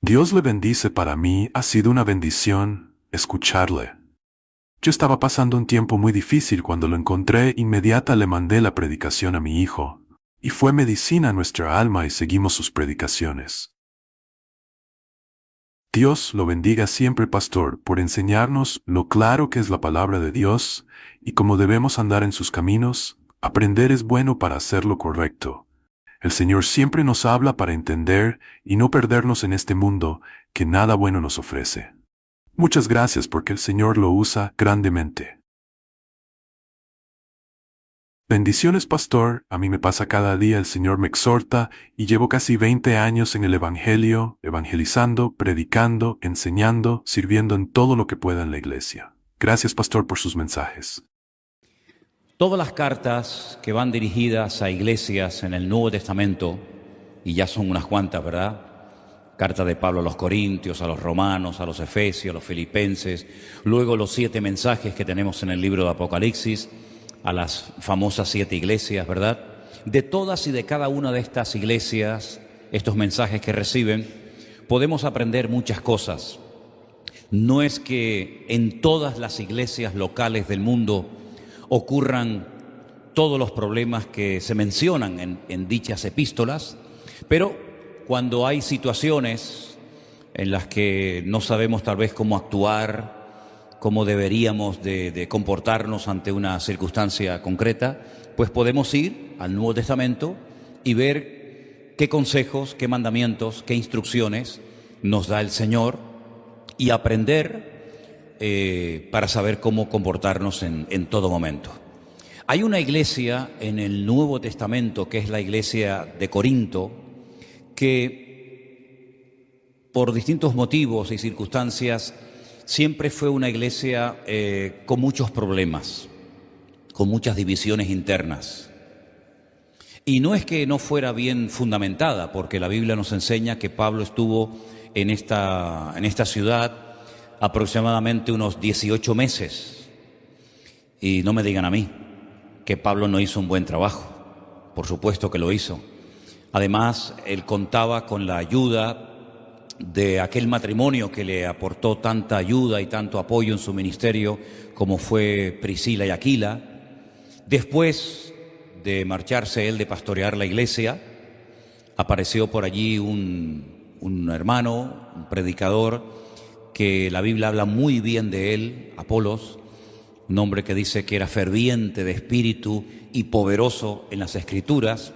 Dios le bendice. Para mí ha sido una bendición escucharle. Yo estaba pasando un tiempo muy difícil cuando lo encontré. Inmediata le mandé la predicación a mi hijo, y fue medicina a nuestra alma y seguimos sus predicaciones. Dios lo bendiga siempre, pastor, por enseñarnos lo claro que es la palabra de Dios y cómo debemos andar en sus caminos. Aprender es bueno para hacer lo correcto. El Señor siempre nos habla para entender y no perdernos en este mundo que nada bueno nos ofrece. Muchas gracias porque el Señor lo usa grandemente. Bendiciones, pastor. A mí me pasa cada día, el Señor me exhorta y llevo casi 20 años en el Evangelio, evangelizando, predicando, enseñando, sirviendo en todo lo que pueda en la iglesia. Gracias, pastor, por sus mensajes. Todas las cartas que van dirigidas a iglesias en el Nuevo Testamento, y ya son unas cuantas, ¿verdad? Carta de Pablo a los Corintios, a los Romanos, a los Efesios, a los Filipenses, luego los 7 mensajes que tenemos en el libro de Apocalipsis, a las famosas 7 iglesias, ¿verdad? De todas y de cada una de estas iglesias, estos mensajes que reciben, podemos aprender muchas cosas. No es que en todas las iglesias locales del mundo ocurran todos los problemas que se mencionan en dichas epístolas, pero cuando hay situaciones en las que no sabemos tal vez cómo actuar, cómo deberíamos de comportarnos ante una circunstancia concreta, pues podemos ir al Nuevo Testamento y ver qué consejos, qué mandamientos, qué instrucciones nos da el Señor y aprender para saber cómo comportarnos en todo momento. Hay una iglesia en el Nuevo Testamento, que es la iglesia de Corinto, que por distintos motivos y circunstancias siempre fue una iglesia con muchos problemas, con muchas divisiones internas. Y no es que no fuera bien fundamentada, porque la Biblia nos enseña que Pablo estuvo en esta ciudad aproximadamente unos 18 meses. Y no me digan a mí que Pablo no hizo un buen trabajo. Por supuesto que lo hizo. Además, él contaba con la ayuda de aquel matrimonio que le aportó tanta ayuda y tanto apoyo en su ministerio, como fue Priscila y Aquila. Después de marcharse él de pastorear la iglesia, apareció por allí un hermano, un predicador, que la Biblia habla muy bien de él, Apolos, un hombre que dice que era ferviente de espíritu y poderoso en las Escrituras.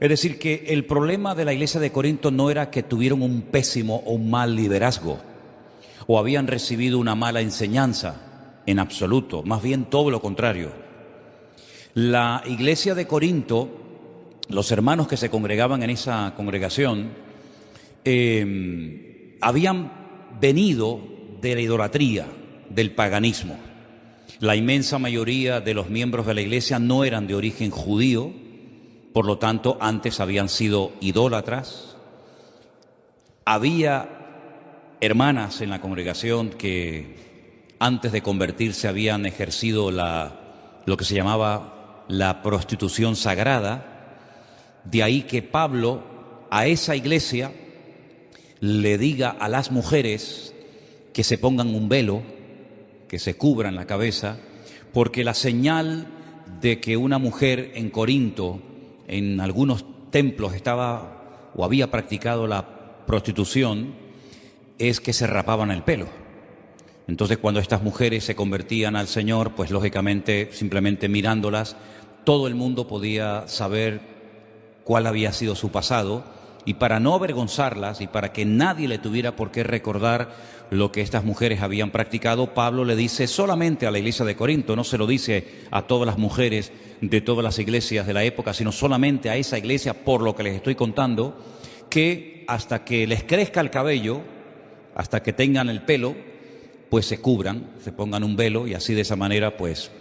Es decir, que el problema de la iglesia de Corinto no era que tuvieron un pésimo o un mal liderazgo o habían recibido una mala enseñanza, en absoluto, más bien todo lo contrario. La iglesia de Corinto, los hermanos que se congregaban en esa congregación, habían venido de la idolatría, del paganismo. La inmensa mayoría de los miembros de la iglesia no eran de origen judío, por lo tanto, antes habían sido idólatras. Había hermanas en la congregación que antes de convertirse habían ejercido lo que se llamaba la prostitución sagrada. De ahí que Pablo a esa iglesia le diga a las mujeres que se pongan un velo, que se cubran la cabeza, porque la señal de que una mujer en Corinto, en algunos templos estaba o había practicado la prostitución, es que se rapaban el pelo. Entonces, cuando estas mujeres se convertían al Señor, pues lógicamente, simplemente mirándolas, todo el mundo podía saber cuál había sido su pasado, y para no avergonzarlas y para que nadie le tuviera por qué recordar lo que estas mujeres habían practicado, Pablo le dice solamente a la iglesia de Corinto, no se lo dice a todas las mujeres de todas las iglesias de la época, sino solamente a esa iglesia, por lo que les estoy contando, que hasta que les crezca el cabello, hasta que tengan el pelo, pues se cubran, se pongan un velo, y así de esa manera pues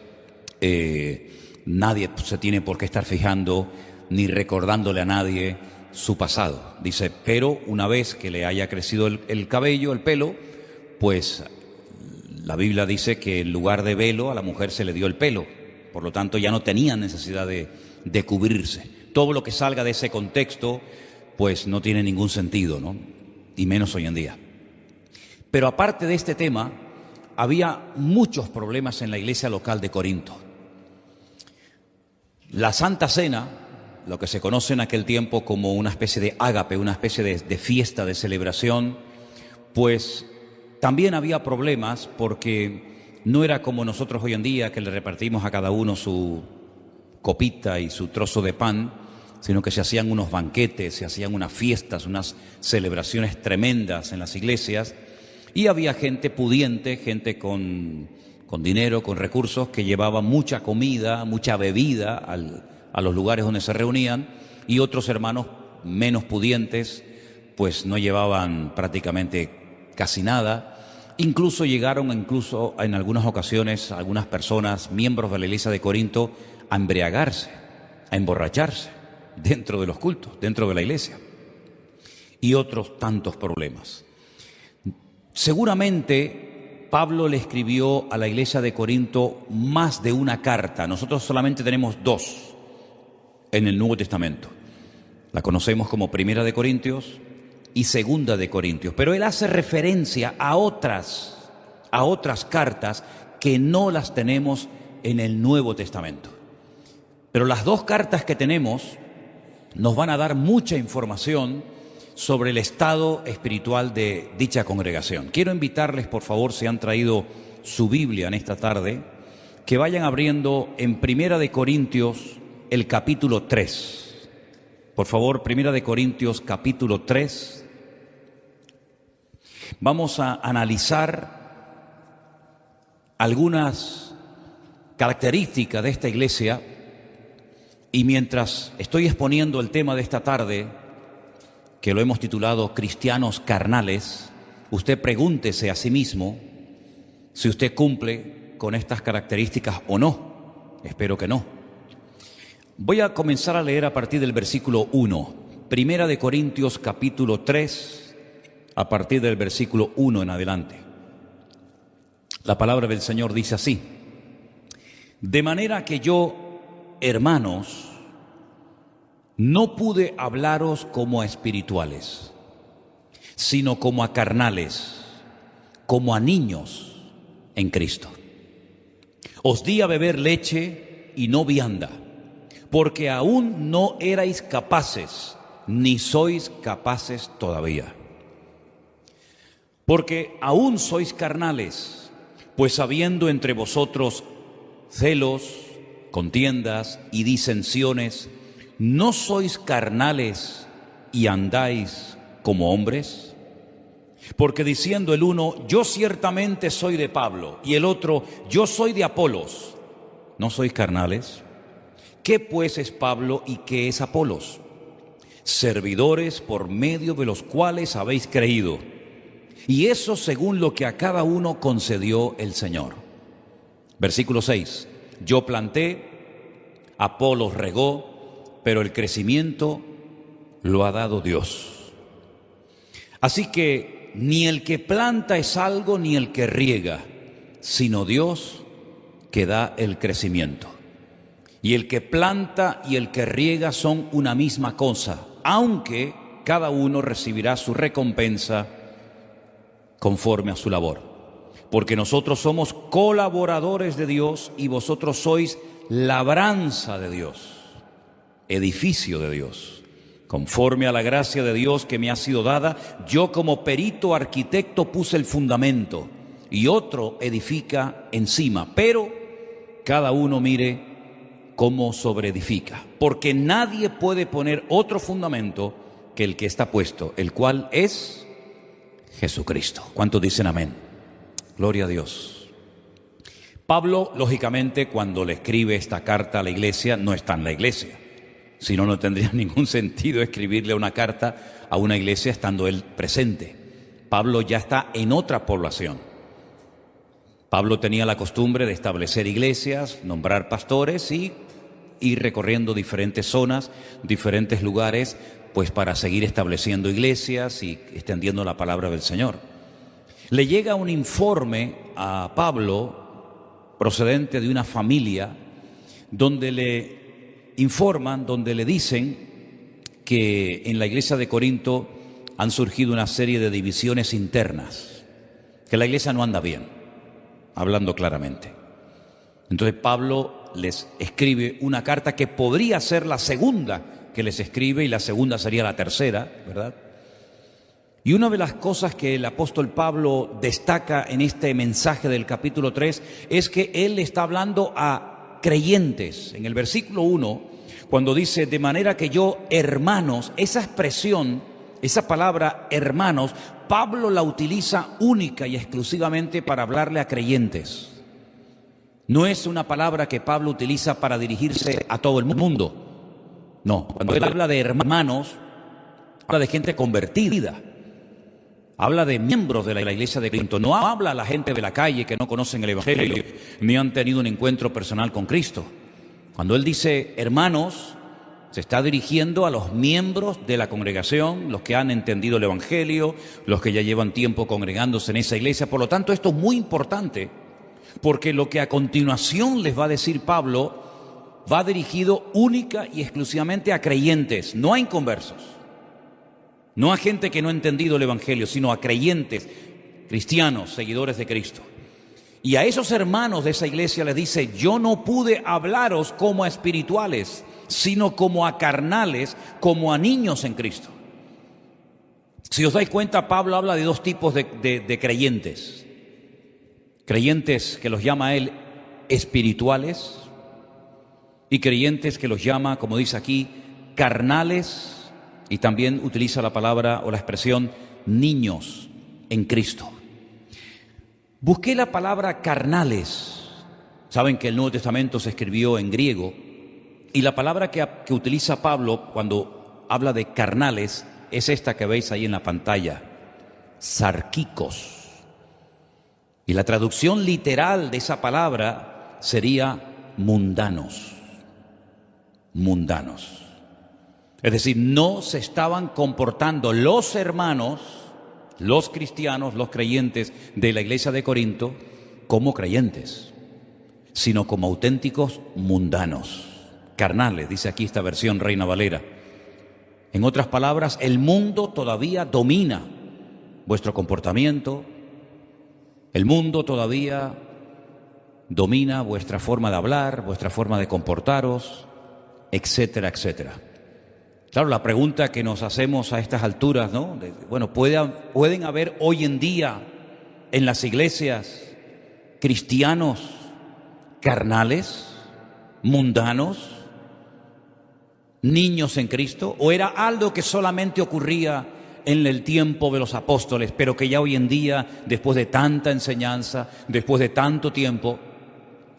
nadie se tiene por qué estar fijando ni recordándole a nadie su pasado. Dice, pero una vez que le haya crecido el cabello, el pelo, pues la Biblia dice que en lugar de velo a la mujer se le dio el pelo. Por lo tanto, ya no tenían necesidad de cubrirse. Todo lo que salga de ese contexto, pues no tiene ningún sentido, ¿no? y menos hoy en día. Pero aparte de este tema, había muchos problemas en la iglesia local de Corinto. La Santa Cena, lo que se conoce en aquel tiempo como una especie de ágape, una especie de fiesta, de celebración, pues también había problemas porque no era como nosotros hoy en día, que le repartimos a cada uno su copita y su trozo de pan, sino que se hacían unos banquetes, se hacían unas fiestas, unas celebraciones tremendas en las iglesias, y había gente pudiente, gente con dinero, con recursos, que llevaba mucha comida, mucha bebida a los lugares donde se reunían, y otros hermanos menos pudientes pues no llevaban prácticamente casi nada. Incluso llegaron en algunas ocasiones algunas personas, miembros de la iglesia de Corinto, a embriagarse, a emborracharse dentro de los cultos, dentro de la iglesia, y otros tantos problemas. Seguramente Pablo le escribió a la iglesia de Corinto más de una carta. Nosotros solamente tenemos dos en el Nuevo Testamento. La conocemos como Primera de Corintios y Segunda de Corintios, pero él hace referencia a otras cartas que no las tenemos en el Nuevo Testamento. Pero las dos cartas que tenemos nos van a dar mucha información sobre el estado espiritual de dicha congregación. Quiero invitarles, por favor, si han traído su Biblia en esta tarde, que vayan abriendo en Primera de Corintios el capítulo 3. Por favor, Primera de Corintios capítulo 3. Vamos a analizar algunas características de esta iglesia, y mientras estoy exponiendo el tema de esta tarde, que lo hemos titulado Cristianos Carnales, usted pregúntese a sí mismo si usted cumple con estas características o no. Espero que no. Voy a comenzar a leer a partir del versículo 1. Primera de Corintios capítulo 3, a partir del versículo 1 en adelante. La palabra del Señor dice así: de manera que yo, hermanos, no pude hablaros como a espirituales, sino como a carnales, como a niños en Cristo. Os di a beber leche y no vianda, porque aún no erais capaces, ni sois capaces todavía. Porque aún sois carnales, pues habiendo entre vosotros celos, contiendas y disensiones, ¿no sois carnales y andáis como hombres? Porque diciendo el uno, yo ciertamente soy de Pablo, y el otro, yo soy de Apolos, ¿no sois carnales? ¿Qué pues es Pablo y qué es Apolos? Servidores por medio de los cuales habéis creído, y eso según lo que a cada uno concedió el Señor. Versículo 6. Yo planté, Apolos regó, pero el crecimiento lo ha dado Dios. Así que ni el que planta es algo, ni el que riega, sino Dios que da el crecimiento. Y el que planta y el que riega son una misma cosa, aunque cada uno recibirá su recompensa conforme a su labor. Porque nosotros somos colaboradores de Dios y vosotros sois labranza de Dios, edificio de Dios. Conforme a la gracia de Dios que me ha sido dada, yo como perito arquitecto puse el fundamento y otro edifica encima, pero cada uno mire cómo sobreedifica, porque nadie puede poner otro fundamento que el que está puesto, el cual es Jesucristo. ¿Cuántos dicen amén? Gloria a Dios. Pablo, lógicamente, cuando le escribe esta carta a la iglesia, no está en la iglesia. Si no, no tendría ningún sentido escribirle una carta a una iglesia estando él presente. Pablo ya está en otra población. Pablo tenía la costumbre de establecer iglesias, nombrar pastores y ir recorriendo diferentes zonas, diferentes lugares, pues para seguir estableciendo iglesias y extendiendo la palabra del Señor. Le llega un informe a Pablo procedente de una familia donde le informan, donde le dicen que en la iglesia de Corinto han surgido una serie de divisiones internas, que la iglesia no anda bien, hablando claramente. Entonces Pablo les escribe una carta que podría ser la segunda que les escribe, y la segunda sería la tercera, ¿verdad? Y una de las cosas que el apóstol Pablo destaca en este mensaje del capítulo 3 es que él está hablando a creyentes. En el versículo 1, cuando dice, de manera que yo, hermanos, esa expresión, esa palabra hermanos, Pablo la utiliza única y exclusivamente para hablarle a creyentes. No es una palabra que Pablo utiliza para dirigirse a todo el mundo. No, cuando él habla de hermanos, habla de gente convertida. Habla de miembros de la iglesia de Cristo. No habla a la gente de la calle que no conocen el Evangelio ni han tenido un encuentro personal con Cristo. Cuando él dice hermanos, se está dirigiendo a los miembros de la congregación, los que han entendido el Evangelio, los que ya llevan tiempo congregándose en esa iglesia. Por lo tanto, esto es muy importante, porque lo que a continuación les va a decir Pablo va dirigido única y exclusivamente a creyentes, no a inconversos, no a gente que no ha entendido el Evangelio, sino a creyentes, cristianos, seguidores de Cristo. Y a esos hermanos de esa iglesia les dice, yo no pude hablaros como a espirituales, sino como a carnales, como a niños en Cristo. Si os dais cuenta, Pablo habla de dos tipos de creyentes. Creyentes que los llama él espirituales y creyentes que los llama, como dice aquí, carnales, y también utiliza la palabra o la expresión niños en Cristo. Busqué la palabra carnales. Saben que el Nuevo Testamento se escribió en griego y la palabra que utiliza Pablo cuando habla de carnales es esta que veis ahí en la pantalla, sarquicos. Y la traducción literal de esa palabra sería mundanos. Mundanos. Es decir, no se estaban comportando los hermanos, los cristianos, los creyentes de la iglesia de Corinto como creyentes, sino como auténticos mundanos, carnales, dice aquí esta versión Reina Valera. En otras palabras, el mundo todavía domina vuestro comportamiento, el mundo todavía domina vuestra forma de hablar, vuestra forma de comportaros, etcétera, etcétera. Claro, la pregunta que nos hacemos a estas alturas, ¿no? Bueno, ¿pueden haber hoy en día en las iglesias cristianos carnales, mundanos, niños en Cristo? ¿O era algo que solamente ocurría en el tiempo de los apóstoles, pero que ya hoy en día, después de tanta enseñanza, después de tanto tiempo,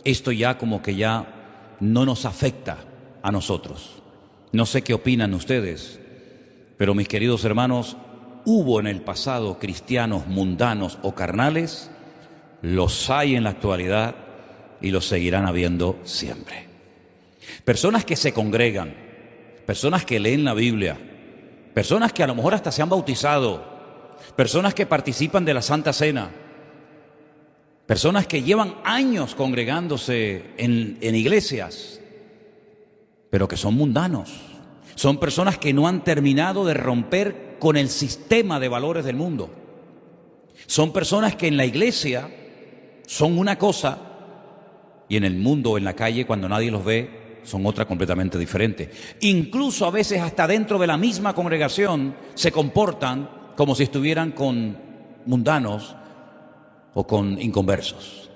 esto ya como que ya no nos afecta a nosotros? No sé qué opinan ustedes, pero mis queridos hermanos, hubo en el pasado cristianos mundanos o carnales, los hay en la actualidad y los seguirán habiendo siempre. Personas que se congregan, personas que leen la Biblia, personas que a lo mejor hasta se han bautizado, personas que participan de la Santa Cena, personas que llevan años congregándose en iglesias, pero que son mundanos. Son personas que no han terminado de romper con el sistema de valores del mundo. Son personas que en la iglesia son una cosa y en el mundo o en la calle, cuando nadie los ve, son otra completamente diferente. Incluso a veces hasta dentro de la misma congregación se comportan como si estuvieran con mundanos o con inconversos.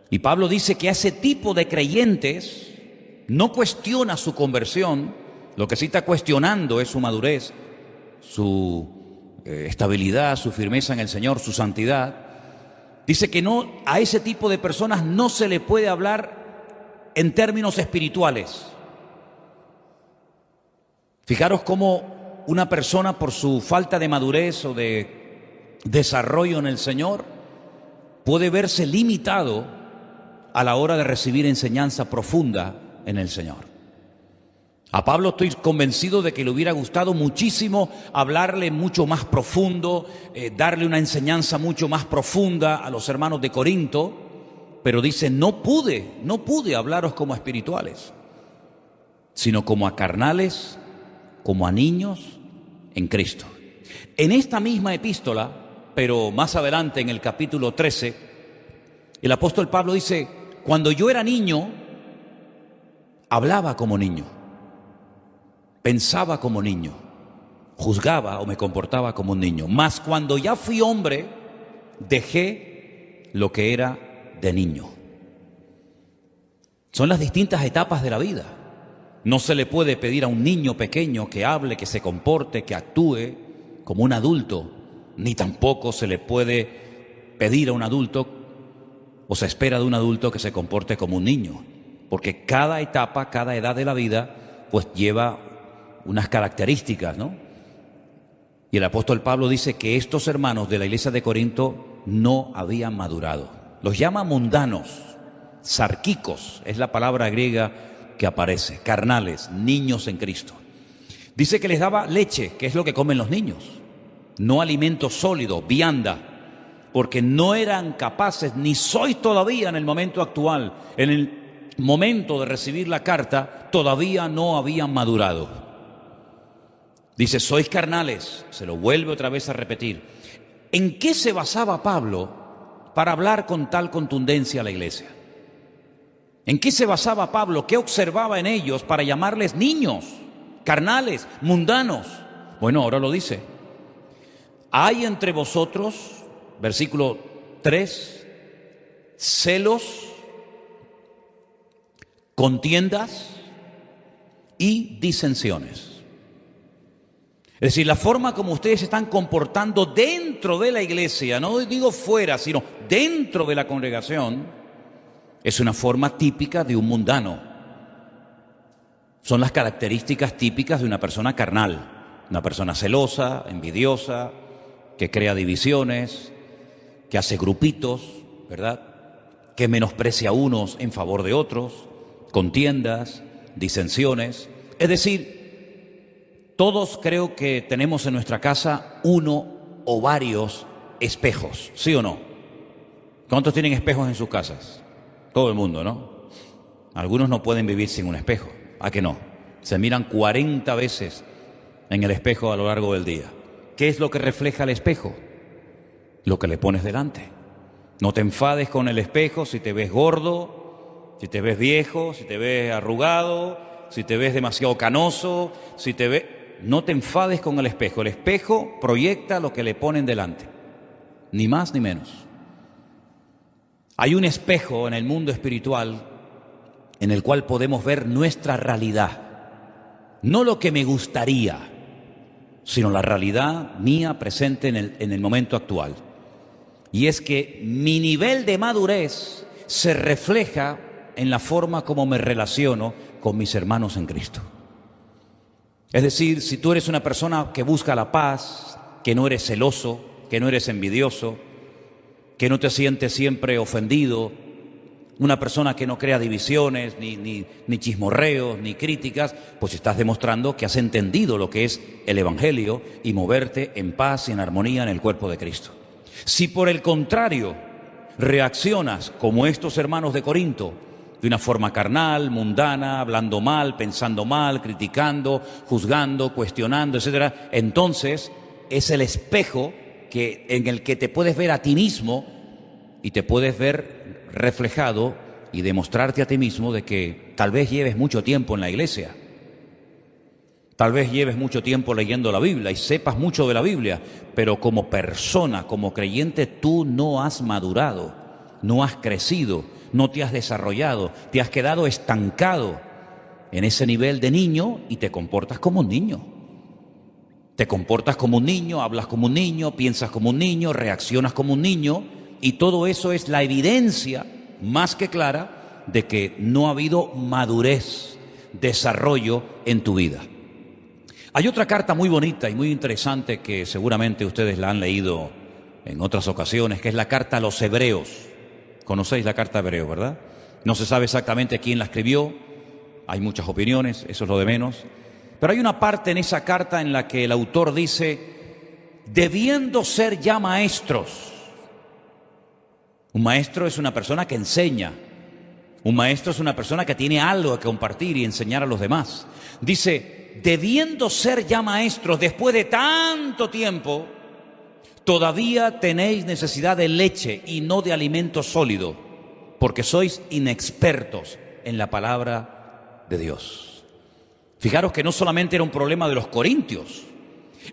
Y Pablo dice que a ese tipo de creyentes no cuestiona su conversión, lo que sí está cuestionando es su madurez, su estabilidad, su firmeza en el Señor, su santidad. Dice que no, a ese tipo de personas no se le puede hablar en términos espirituales. Fijaros cómo una persona, por su falta de madurez o de desarrollo en el Señor, puede verse limitado a la hora de recibir enseñanza profunda en el Señor. A Pablo estoy convencido de que le hubiera gustado muchísimo hablarle mucho más profundo, darle una enseñanza mucho más profunda a los hermanos de Corinto, pero dice, no pude hablaros como a espirituales, sino como a carnales, como a niños en Cristo. En esta misma epístola, pero más adelante en el capítulo 13, el apóstol Pablo dice: cuando yo era niño, hablaba como niño, pensaba como niño, juzgaba o me comportaba como un niño. Mas cuando ya fui hombre, dejé lo que era de niño. Son las distintas etapas de la vida. No se le puede pedir a un niño pequeño que hable, que se comporte, que actúe como un adulto, ni tampoco se le puede pedir a un adulto o se espera de un adulto que se comporte como un niño, porque cada etapa, cada edad de la vida, pues lleva unas características, ¿no? Y el apóstol Pablo dice que estos hermanos de la iglesia de Corinto no habían madurado. Los llama mundanos, sarquicos, es la palabra griega que aparece, carnales, niños en Cristo. Dice que les daba leche, que es lo que comen los niños, no alimento sólido, vianda, porque no eran capaces, ni sois todavía en el momento actual, en el momento de recibir la carta, todavía no habían madurado. Dice, sois carnales, se lo vuelve otra vez a repetir. ¿En qué se basaba Pablo para hablar con tal contundencia a la iglesia? ¿En qué se basaba Pablo? ¿Qué observaba en ellos para llamarles niños, carnales, mundanos? Bueno, ahora lo dice. Hay entre vosotros, versículo 3, celos, contiendas y disensiones. Es decir, la forma como ustedes se están comportando dentro de la iglesia, no digo fuera, sino dentro de la congregación, es una forma típica de un mundano. Son las características típicas de una persona carnal, una persona celosa, envidiosa, que crea divisiones, que hace grupitos, ¿verdad? Que menosprecia a unos en favor de otros, contiendas, disensiones. Es decir, todos creo que tenemos en nuestra casa uno o varios espejos, ¿sí o no? ¿Cuántos tienen espejos en sus casas? Todo el mundo, ¿no? Algunos no pueden vivir sin un espejo. ¿A qué no? Se miran 40 veces en el espejo a lo largo del día. ¿Qué es lo que refleja el espejo? Lo que le pones delante. No te enfades con el espejo si te ves gordo, si te ves viejo, si te ves arrugado, si te ves demasiado canoso, si te ves... No te enfades con el espejo. El espejo proyecta lo que le ponen delante. Ni más ni menos. Hay un espejo en el mundo espiritual en el cual podemos ver nuestra realidad. No lo que me gustaría, sino la realidad mía presente en el momento actual. Y es que mi nivel de madurez se refleja en la forma como me relaciono con mis hermanos en Cristo. Es decir, si tú eres una persona que busca la paz, que no eres celoso, que no eres envidioso, que no te sientes siempre ofendido, una persona que no crea divisiones, ni chismorreos, ni críticas, pues estás demostrando que has entendido lo que es el Evangelio y moverte en paz y en armonía en el cuerpo de Cristo. Si por el contrario reaccionas como estos hermanos de Corinto, de una forma carnal, mundana, hablando mal, pensando mal, criticando, juzgando, cuestionando, etcétera, entonces es el espejo en el que te puedes ver a ti mismo y te puedes ver reflejado y demostrarte a ti mismo de que tal vez lleves mucho tiempo en la iglesia, tal vez lleves mucho tiempo leyendo la Biblia y sepas mucho de la Biblia, pero como persona, como creyente, tú no has madurado, no has crecido, no te has desarrollado, te has quedado estancado en ese nivel de niño y te comportas como un niño. Te comportas como un niño, hablas como un niño, piensas como un niño, reaccionas como un niño, y todo eso es la evidencia más que clara de que no ha habido madurez, desarrollo en tu vida. Hay otra carta muy bonita y muy interesante que seguramente ustedes la han leído en otras ocasiones, que es la carta a los Hebreos. Conocéis la carta a Hebreos, ¿verdad? No se sabe exactamente quién la escribió, hay muchas opiniones, eso es lo de menos. Pero hay una parte en esa carta en la que el autor dice, debiendo ser ya maestros. Un maestro es una persona que enseña, Un maestro es una persona que tiene algo que compartir y enseñar a los demás. Dice, debiendo ser ya maestros después de tanto tiempo, todavía tenéis necesidad de leche y no de alimento sólido, porque sois inexpertos en la palabra de Dios. Fijaros que no solamente era un problema de los corintios,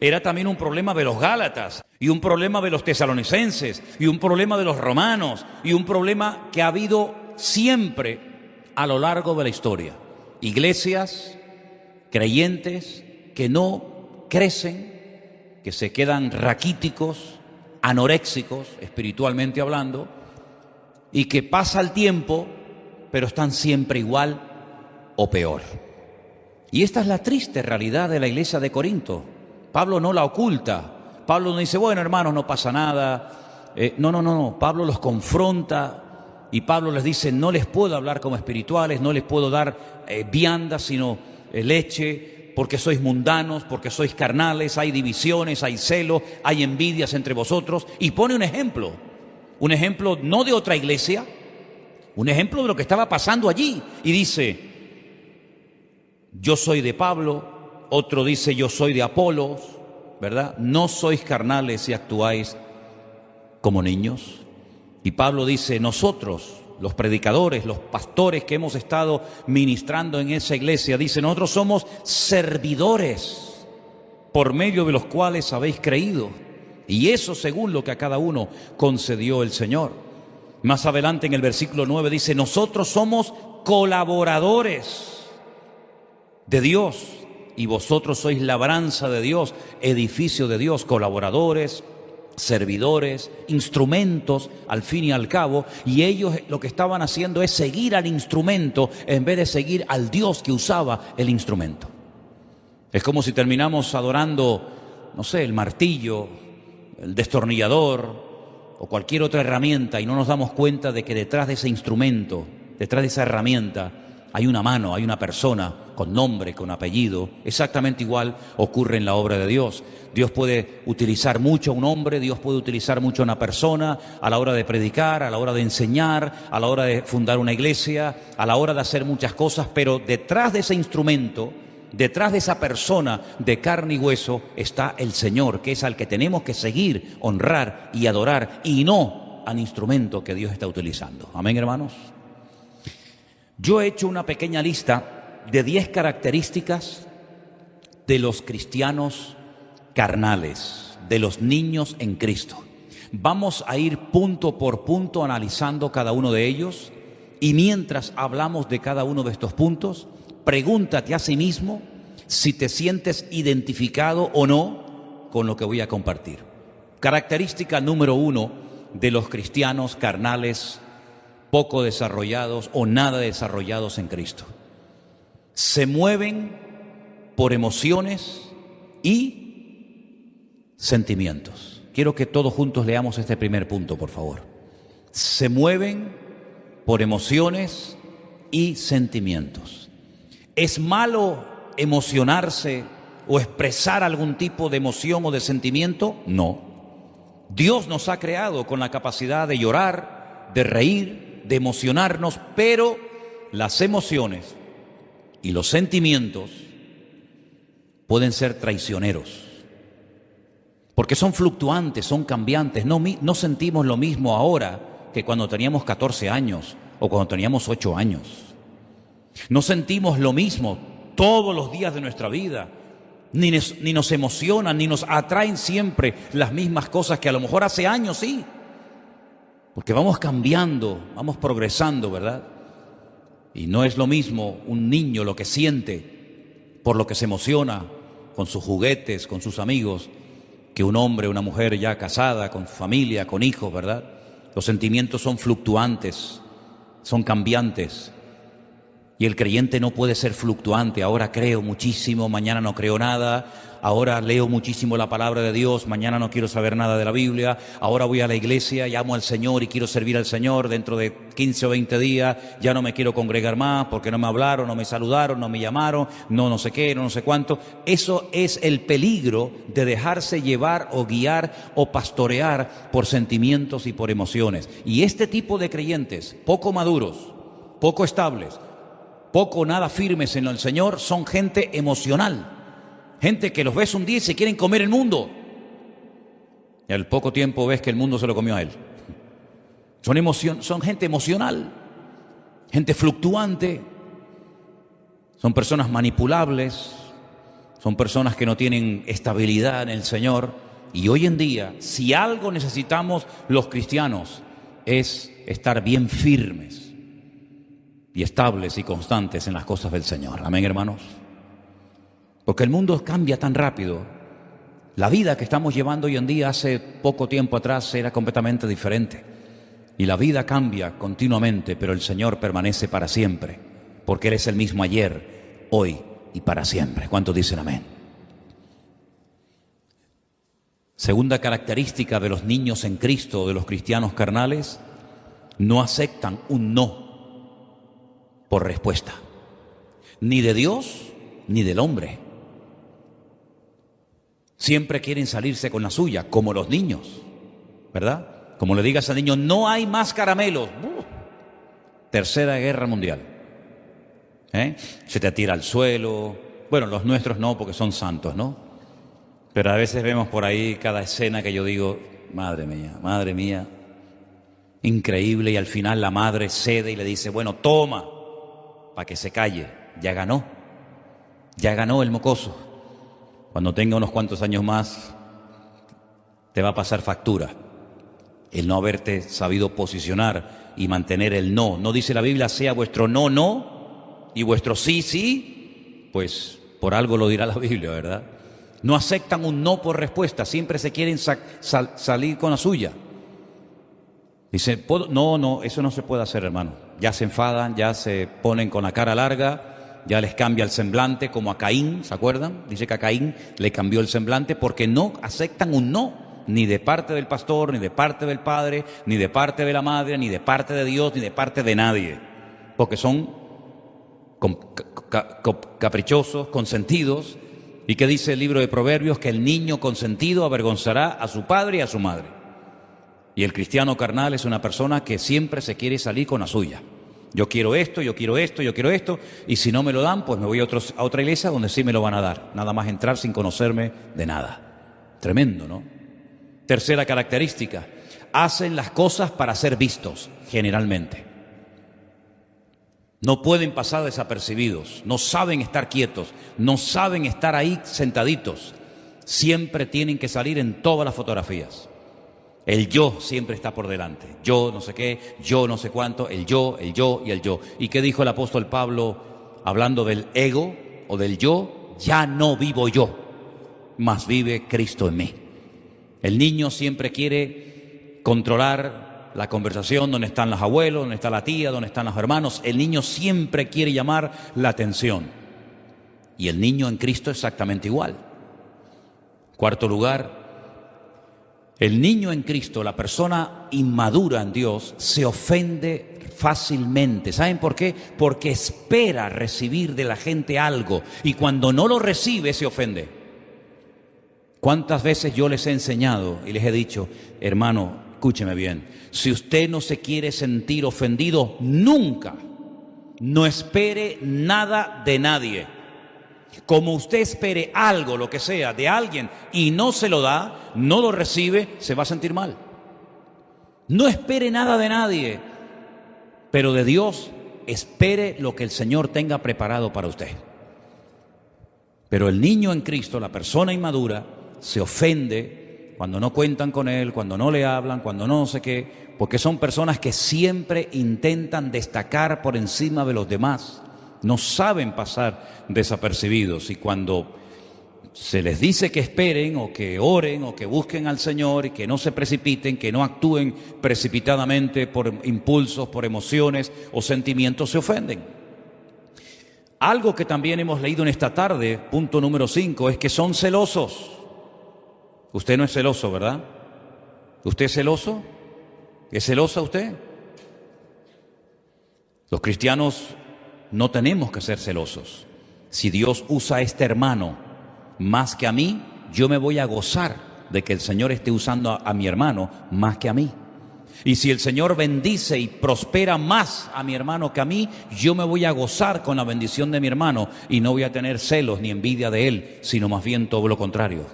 era también un problema de los gálatas, y un problema de los tesalonicenses, y un problema de los romanos, y un problema que ha habido siempre a lo largo de la historia. Iglesias, creyentes que no crecen, que se quedan raquíticos, anoréxicos, espiritualmente hablando, y que pasa el tiempo, pero están siempre igual o peor. Y esta es la triste realidad de la iglesia de Corinto. Pablo no la oculta. Pablo no dice, bueno, hermanos, no pasa nada. No. Pablo los confronta y Pablo les dice, no les puedo hablar como espirituales, no les puedo dar viandas, sino leche, porque sois mundanos, porque sois carnales, hay divisiones, hay celos, hay envidias entre vosotros. Y pone un ejemplo no de otra iglesia, un ejemplo de lo que estaba pasando allí. Y dice, yo soy de Pablo, otro dice, yo soy de Apolos, ¿verdad? No sois carnales y actuáis como niños. Y Pablo dice, nosotros, los predicadores, los pastores que hemos estado ministrando en esa iglesia, dice, nosotros somos servidores por medio de los cuales habéis creído. Y eso según lo que a cada uno concedió el Señor. Más adelante en el versículo 9 dice, nosotros somos colaboradores de Dios y vosotros sois labranza de Dios, edificio de Dios, colaboradores, servidores, instrumentos al fin y al cabo, y ellos lo que estaban haciendo es seguir al instrumento en vez de seguir al Dios que usaba el instrumento. Es como si terminamos adorando, no sé, el martillo, el destornillador o cualquier otra herramienta y no nos damos cuenta de que detrás de ese instrumento, detrás de esa herramienta, hay una mano, hay una persona con nombre, con apellido. Exactamente igual ocurre en la obra de Dios. Dios puede utilizar mucho a un hombre, Dios puede utilizar mucho a una persona a la hora de predicar, a la hora de enseñar, a la hora de fundar una iglesia, a la hora de hacer muchas cosas, pero detrás de ese instrumento, detrás de esa persona de carne y hueso está el Señor, que es al que tenemos que seguir, honrar y adorar, y no al instrumento que Dios está utilizando. Amén, hermanos. Yo he hecho una pequeña lista de 10 características de los cristianos carnales, de los niños en Cristo. Vamos a ir punto por punto analizando cada uno de ellos, y mientras hablamos de cada uno de estos puntos, pregúntate a sí mismo si te sientes identificado o no con lo que voy a compartir. Característica número 1 de los cristianos carnales poco desarrollados o nada desarrollados en Cristo. Se mueven por emociones y sentimientos. Quiero que todos juntos leamos este primer punto, por favor. Se mueven por emociones y sentimientos. ¿Es malo emocionarse o expresar algún tipo de emoción o de sentimiento? No. Dios nos ha creado con la capacidad de llorar, de reír, de emocionarnos, pero las emociones y los sentimientos pueden ser traicioneros, porque son fluctuantes, son cambiantes. No sentimos lo mismo ahora que cuando teníamos 14 años o cuando teníamos 8 años. No sentimos lo mismo todos los días de nuestra vida, ni nos emocionan, ni nos atraen siempre las mismas cosas que a lo mejor hace años sí. Porque vamos cambiando, vamos progresando, ¿verdad? Y no es lo mismo un niño lo que siente, por lo que se emociona con sus juguetes, con sus amigos, que un hombre, una mujer ya casada, con familia, con hijos, ¿verdad? Los sentimientos son fluctuantes, son cambiantes. Y el creyente no puede ser fluctuante. Ahora creo muchísimo, mañana no creo nada. Ahora leo muchísimo la palabra de Dios, mañana no quiero saber nada de la Biblia. Ahora voy a la iglesia y amo al Señor y quiero servir al Señor. Dentro de 15 o 20 días ya no me quiero congregar más porque no me hablaron, no me saludaron, no me llamaron, no sé qué, no sé cuánto. Eso es el peligro de dejarse llevar o guiar o pastorear por sentimientos y por emociones. Y este tipo de creyentes poco maduros, poco estables, poco o nada firmes en el Señor, son gente emocional. Gente que los ves un día y se quieren comer el mundo. Y al poco tiempo ves que el mundo se lo comió a él. Son gente emocional, gente fluctuante, son personas manipulables, son personas que no tienen estabilidad en el Señor. Y hoy en día, si algo necesitamos los cristianos, es estar bien firmes y estables y constantes en las cosas del Señor. Amén, hermanos. Porque el mundo cambia tan rápido. La vida que estamos llevando hoy en día, hace poco tiempo atrás, era completamente diferente. Y la vida cambia continuamente, pero el Señor permanece para siempre, porque Él es el mismo ayer, hoy y para siempre. ¿Cuántos dicen amén? Segunda característica de los niños en Cristo, de los cristianos carnales: no aceptan un no por respuesta, ni de Dios ni del hombre. Siempre quieren salirse con la suya, como los niños, ¿verdad? Como le digas al niño, no hay más caramelos. Tercera Guerra Mundial. Se te tira al suelo. Bueno, los nuestros no, porque son santos, ¿no? Pero a veces vemos por ahí cada escena que yo digo, madre mía, increíble. Y al final la madre cede y le dice, bueno, toma, para que se calle. Ya ganó el mocoso. Cuando tenga unos cuantos años más, te va a pasar factura el no haberte sabido posicionar y mantener el no. No dice la Biblia, sea vuestro no, no, y vuestro sí, sí. Pues por algo lo dirá la Biblia, ¿verdad? No aceptan un no por respuesta, siempre se quieren salir con la suya. Dice, no, eso no se puede hacer, hermano. Ya se enfadan, ya se ponen con la cara larga, ya les cambia el semblante, como a Caín, ¿se acuerdan? Dice que a Caín le cambió el semblante porque no aceptan un no, ni de parte del pastor, ni de parte del padre, ni de parte de la madre, ni de parte de Dios, ni de parte de nadie. Porque son caprichosos, consentidos. ¿Y qué dice el libro de Proverbios? Que el niño consentido avergonzará a su padre y a su madre. Y el cristiano carnal es una persona que siempre se quiere salir con la suya. Yo quiero esto, yo quiero esto, yo quiero esto, y si no me lo dan, pues me voy a otra iglesia donde sí me lo van a dar. Nada más entrar sin conocerme de nada. Tremendo, ¿no? Tercera característica: hacen las cosas para ser vistos, generalmente. No pueden pasar desapercibidos, no saben estar quietos, no saben estar ahí sentaditos. Siempre tienen que salir en todas las fotografías. El yo siempre está por delante. Yo no sé qué, yo no sé cuánto, el yo y el yo. ¿Y qué dijo el apóstol Pablo hablando del ego o del yo? Ya no vivo yo, mas vive Cristo en mí. El niño siempre quiere controlar la conversación, donde están los abuelos, donde está la tía, donde están los hermanos. El niño siempre quiere llamar la atención. Y el niño en Cristo exactamente igual. Cuarto lugar, el niño en Cristo, la persona inmadura en Dios, se ofende fácilmente. ¿Saben por qué? Porque espera recibir de la gente algo y cuando no lo recibe se ofende. ¿Cuántas veces yo les he enseñado y les he dicho, hermano, escúcheme bien, si usted no se quiere sentir ofendido, nunca, no espere nada de nadie. Como usted espere algo, lo que sea, de alguien y no se lo da, no lo recibe, se va a sentir mal. No espere nada de nadie, pero de Dios espere lo que el Señor tenga preparado para usted. Pero el niño en Cristo, la persona inmadura, se ofende cuando no cuentan con él, cuando no le hablan, cuando no sé qué, porque son personas que siempre intentan destacar por encima de los demás. No saben pasar desapercibidos y cuando se les dice que esperen o que oren o que busquen al Señor y que no se precipiten, que no actúen precipitadamente por impulsos, por emociones o sentimientos, se ofenden. Algo que también hemos leído en esta tarde, punto número 5, es que son celosos. Usted no es celoso, ¿verdad? ¿Usted es celoso? ¿Es celosa usted? Los cristianos no tenemos que ser celosos. Si Dios usa a este hermano más que a mí, yo me voy a gozar de que el Señor esté usando a mi hermano más que a mí. Y si el Señor bendice y prospera más a mi hermano que a mí, yo me voy a gozar con la bendición de mi hermano y no voy a tener celos ni envidia de él, sino más bien todo lo contrario.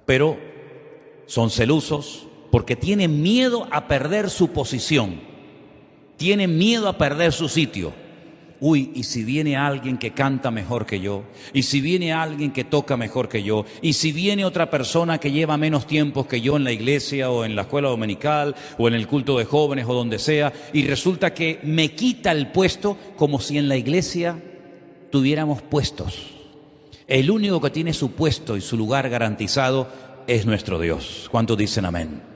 Pero son celosos porque tienen miedo a perder su posición, tienen miedo a perder su sitio. Uy, y si viene alguien que canta mejor que yo, y si viene alguien que toca mejor que yo, y si viene otra persona que lleva menos tiempo que yo en la iglesia o en la escuela dominical o en el culto de jóvenes o donde sea, y resulta que me quita el puesto, como si en la iglesia tuviéramos puestos. El único que tiene su puesto y su lugar garantizado es nuestro Dios. ¿Cuántos dicen amén?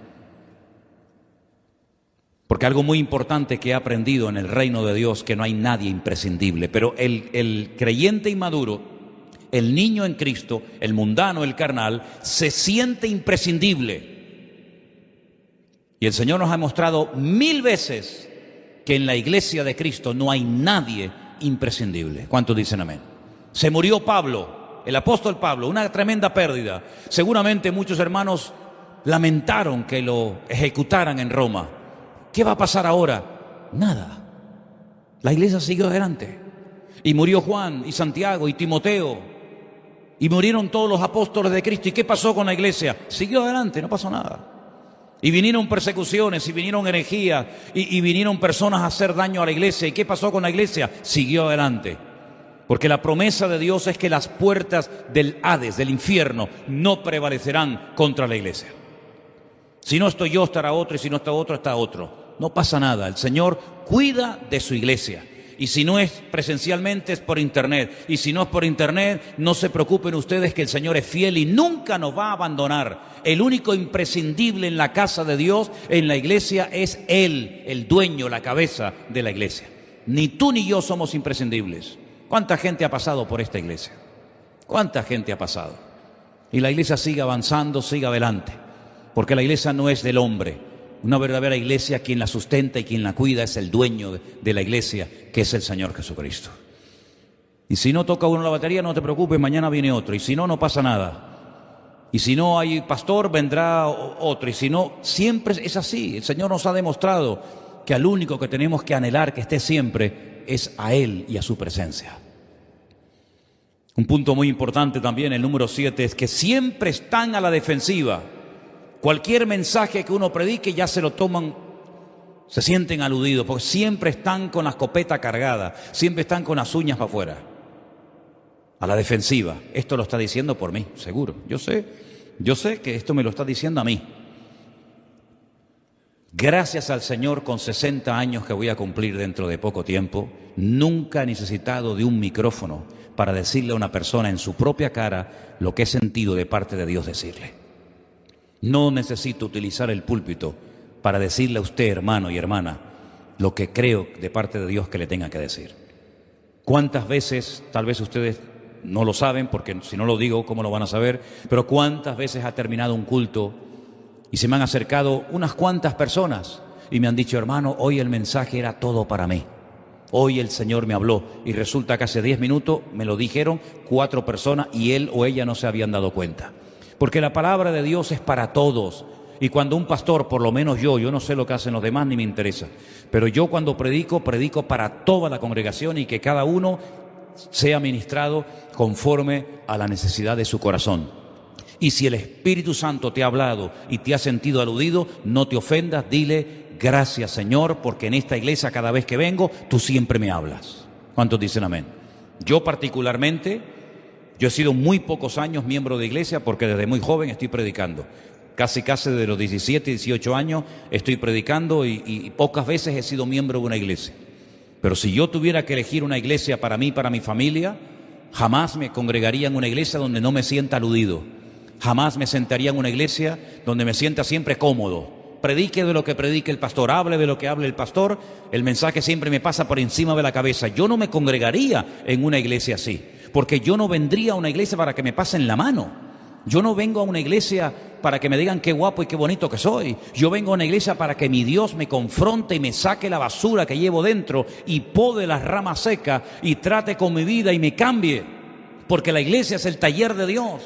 Porque algo muy importante que he aprendido en el reino de Dios, que no hay nadie imprescindible, pero el creyente inmaduro, el niño en Cristo, el mundano, el carnal, se siente imprescindible. Y el Señor nos ha mostrado 1000 veces que en la iglesia de Cristo no hay nadie imprescindible. ¿Cuántos dicen amén? Se murió Pablo, el apóstol Pablo, una tremenda pérdida. Seguramente muchos hermanos lamentaron que lo ejecutaran en Roma. ¿Qué va a pasar ahora? Nada. La iglesia siguió adelante. Y murió Juan y Santiago y Timoteo. Y murieron todos los apóstoles de Cristo. ¿Y qué pasó con la iglesia? Siguió adelante, no pasó nada. Y vinieron persecuciones, y vinieron herejías, y vinieron personas a hacer daño a la iglesia. ¿Y qué pasó con la iglesia? Siguió adelante. Porque la promesa de Dios es que las puertas del Hades, del infierno, no prevalecerán contra la iglesia. Si no estoy yo, estará otro, y si no está otro, está otro. No pasa nada, el Señor cuida de su iglesia. Y si no es presencialmente, es por internet. Y si no es por internet, no se preocupen ustedes, que el Señor es fiel y nunca nos va a abandonar. El único imprescindible en la casa de Dios, en la iglesia, es Él, el dueño, la cabeza de la iglesia. Ni tú ni yo somos imprescindibles. ¿Cuánta gente ha pasado por esta iglesia? ¿Cuánta gente ha pasado? Y la iglesia sigue avanzando, sigue adelante. Porque la iglesia no es del hombre. Una verdadera iglesia, quien la sustenta y quien la cuida es el dueño de la iglesia, que es el Señor Jesucristo. Y si no toca uno la batería, no te preocupes, mañana viene otro. Y si no, no pasa nada. Y si no hay pastor, vendrá otro. Y si no, siempre es así. El Señor nos ha demostrado que al único que tenemos que anhelar que esté siempre es a Él y a su presencia. Un punto muy importante también, el número 7, es que siempre están a la defensiva. Cualquier mensaje que uno predique ya se lo toman, se sienten aludidos, porque siempre están con la escopeta cargada, siempre están con las uñas para afuera, a la defensiva. Esto lo está diciendo por mí, seguro. Yo sé que esto me lo está diciendo a mí. Gracias al Señor, con 60 años que voy a cumplir dentro de poco tiempo, nunca he necesitado de un micrófono para decirle a una persona en su propia cara lo que he sentido de parte de Dios decirle. No necesito utilizar el púlpito para decirle a usted, hermano y hermana, lo que creo de parte de Dios que le tenga que decir. ¿Cuántas veces, tal vez ustedes no lo saben, porque si no lo digo, ¿cómo lo van a saber? Pero ¿cuántas veces ha terminado un culto y se me han acercado unas cuantas personas y me han dicho, hermano, hoy el mensaje era todo para mí? Hoy el Señor me habló, y resulta que hace 10 minutos me lo dijeron 4 personas y él o ella no se habían dado cuenta. Porque la palabra de Dios es para todos. Y cuando un pastor, por lo menos yo no sé lo que hacen los demás ni me interesa, pero yo cuando predico para toda la congregación, y que cada uno sea ministrado conforme a la necesidad de su corazón. Y si el Espíritu Santo te ha hablado y te ha sentido aludido, no te ofendas, dile, gracias Señor, porque en esta iglesia cada vez que vengo, tú siempre me hablas. ¿Cuántos dicen amén? Yo particularmente, yo he sido muy pocos años miembro de iglesia, porque desde muy joven estoy predicando. Casi de los 17, 18 años estoy predicando, y pocas veces he sido miembro de una iglesia. Pero si yo tuviera que elegir una iglesia para mí, para mi familia, jamás me congregaría en una iglesia donde no me sienta aludido. Jamás me sentaría en una iglesia donde me sienta siempre cómodo. Predique de lo que predique el pastor, hable de lo que hable el pastor, el mensaje siempre me pasa por encima de la cabeza. Yo no me congregaría en una iglesia así, porque yo no vendría a una iglesia para que me pasen la mano. Yo no vengo a una iglesia para que me digan qué guapo y qué bonito que soy. Yo vengo a una iglesia para que mi Dios me confronte y me saque la basura que llevo dentro y pode las ramas secas y trate con mi vida y me cambie. Porque la iglesia es el taller de Dios.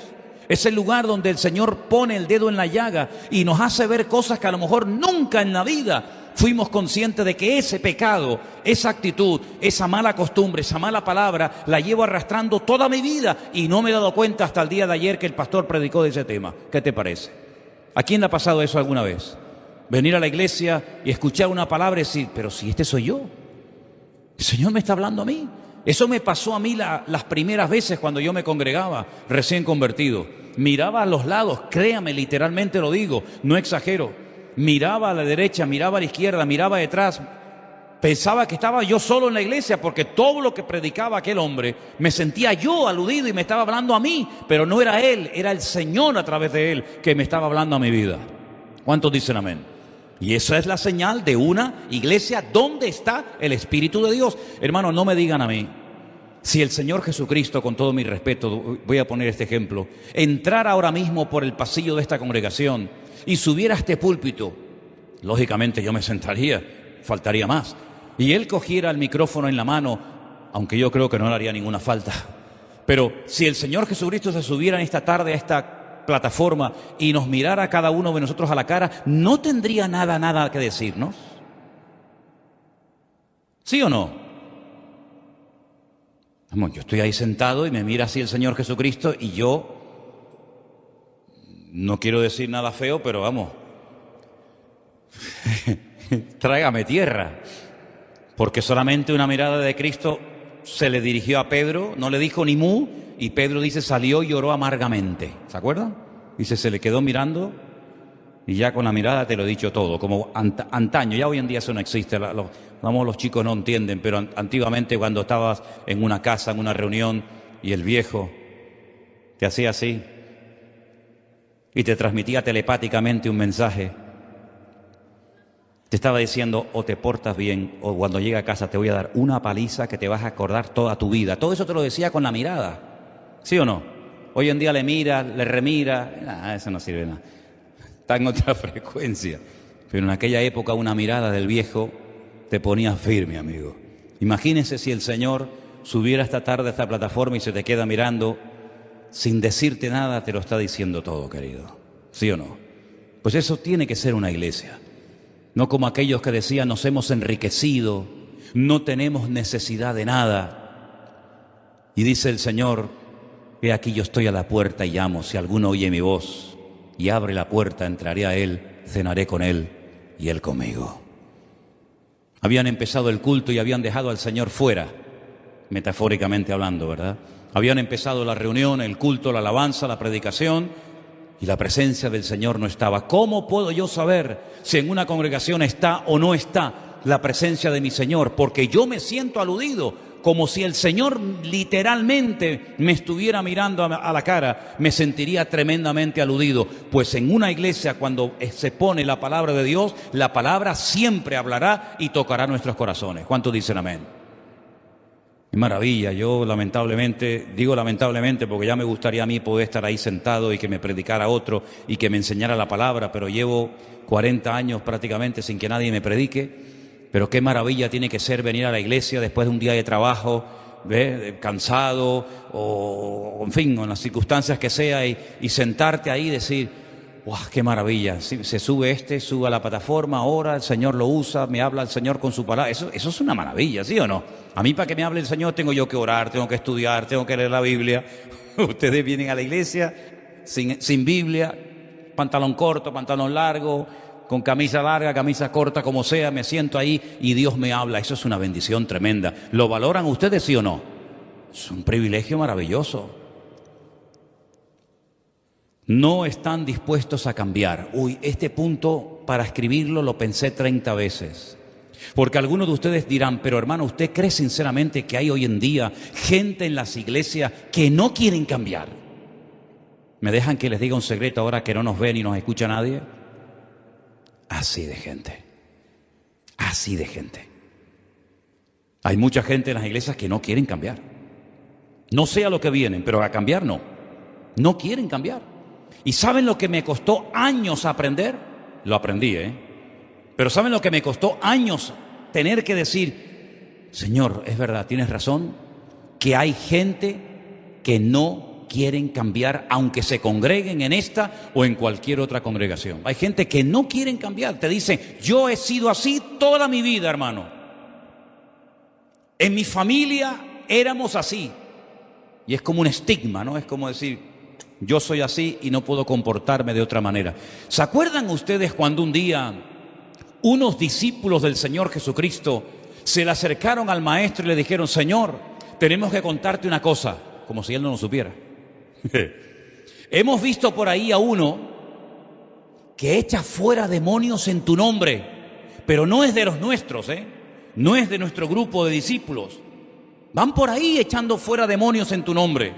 Es el lugar donde el Señor pone el dedo en la llaga y nos hace ver cosas que a lo mejor nunca en la vida fuimos conscientes de que ese pecado, esa actitud, esa mala costumbre, esa mala palabra, la llevo arrastrando toda mi vida y no me he dado cuenta hasta el día de ayer que el pastor predicó de ese tema. ¿Qué te parece? ¿A quién le ha pasado eso alguna vez? Venir a la iglesia y escuchar una palabra y decir, pero si este soy yo, el Señor me está hablando a mí. Eso me pasó a mí las primeras veces cuando yo me congregaba, recién convertido. Miraba a los lados, créame, literalmente lo digo, no exagero. Miraba a la derecha, miraba a la izquierda, miraba detrás. Pensaba que estaba yo solo en la iglesia porque todo lo que predicaba aquel hombre me sentía yo aludido y me estaba hablando a mí, pero no era él, era el Señor a través de él que me estaba hablando a mi vida. ¿Cuántos dicen amén? Y esa es la señal de una iglesia donde está el Espíritu de Dios. Hermanos, no me digan a mí, si el Señor Jesucristo, con todo mi respeto, voy a poner este ejemplo, entrara ahora mismo por el pasillo de esta congregación y subiera a este púlpito, lógicamente yo me sentaría, faltaría más. Y Él cogiera el micrófono en la mano, aunque yo creo que no le haría ninguna falta. Pero si el Señor Jesucristo se subiera en esta tarde a esta plataforma y nos mirara a cada uno de nosotros a la cara, ¿no tendría nada que decirnos? ¿Sí o no? Vamos, yo estoy ahí sentado y me mira así el Señor Jesucristo y yo no quiero decir nada feo, pero vamos, trágame tierra, porque solamente una mirada de Cristo se le dirigió a Pedro, no le dijo ni mu, y Pedro dice, salió y lloró amargamente. ¿Se acuerdan? Dice, se le quedó mirando y ya con la mirada te lo he dicho todo, como antaño, ya hoy en día eso no existe, los chicos no entienden, pero antiguamente cuando estabas en una casa, en una reunión, y el viejo te hacía así y te transmitía telepáticamente un mensaje, te estaba diciendo, o te portas bien, o cuando llegue a casa te voy a dar una paliza que te vas a acordar toda tu vida. Todo eso te lo decía con la mirada. ¿Sí o no? Hoy en día le mira, le remira, eso no sirve nada. Está en otra frecuencia. Pero en aquella época una mirada del viejo te ponía firme, amigo. Imagínense si el Señor subiera esta tarde a esta plataforma y se te queda mirando, sin decirte nada, te lo está diciendo todo, querido. ¿Sí o no? Pues eso tiene que ser una iglesia. No como aquellos que decían, nos hemos enriquecido, no tenemos necesidad de nada. Y dice el Señor, he aquí yo estoy a la puerta y llamo, si alguno oye mi voz y abre la puerta, entraré a él, cenaré con él y él conmigo. Habían empezado el culto y habían dejado al Señor fuera, metafóricamente hablando, ¿verdad? Habían empezado la reunión, el culto, la alabanza, la predicación, y la presencia del Señor no estaba. ¿Cómo puedo yo saber si en una congregación está o no está la presencia de mi Señor? Porque yo me siento aludido, como si el Señor literalmente me estuviera mirando a la cara, me sentiría tremendamente aludido. Pues en una iglesia, cuando se pone la palabra de Dios, la palabra siempre hablará y tocará nuestros corazones. ¿Cuántos dicen amén? ¡Qué maravilla! Yo lamentablemente, digo lamentablemente porque ya me gustaría a mí poder estar ahí sentado y que me predicara otro y que me enseñara la palabra, pero llevo 40 años prácticamente sin que nadie me predique. Pero qué maravilla tiene que ser venir a la iglesia después de un día de trabajo, cansado o en fin, en las circunstancias que sea, y sentarte ahí y decir, ¡wow, qué maravilla! Se sube sube a la plataforma, ahora el Señor lo usa, me habla el Señor con su palabra. Eso es una maravilla, ¿sí o no? A mí, para que me hable el Señor, tengo yo que orar, tengo que estudiar, tengo que leer la Biblia. Ustedes vienen a la iglesia sin Biblia, pantalón corto, pantalón largo, con camisa larga, camisa corta, como sea, me siento ahí y Dios me habla. Eso es una bendición tremenda. ¿Lo valoran ustedes, sí o no? Es un privilegio maravilloso. No están dispuestos a cambiar. Este punto para escribirlo lo pensé 30 veces. Porque algunos de ustedes dirán, pero hermano, ¿usted cree sinceramente que hay hoy en día gente en las iglesias que no quieren cambiar? ¿Me dejan que les diga un secreto ahora que no nos ve ni nos escucha nadie? Así de gente. Así de gente. Hay mucha gente en las iglesias que no quieren cambiar. No sé a lo que vienen, pero a cambiar no. No quieren cambiar. ¿Y saben lo que me costó años aprender? Lo aprendí, Pero ¿saben lo que me costó años tener que decir? Señor, es verdad, tienes razón, que hay gente que no quieren cambiar, aunque se congreguen en esta o en cualquier otra congregación. Hay gente que no quieren cambiar, te dice, yo he sido así toda mi vida, hermano. En mi familia éramos así. Y es como un estigma, ¿no? Es como decir, yo soy así y no puedo comportarme de otra manera. ¿Se acuerdan ustedes cuando un día unos discípulos del Señor Jesucristo se le acercaron al maestro y le dijeron, Señor, tenemos que contarte una cosa, como si él no lo supiera? Hemos visto por ahí a uno que echa fuera demonios en tu nombre, pero no es de los nuestros, no es de nuestro grupo de discípulos. Van por ahí echando fuera demonios en tu nombre.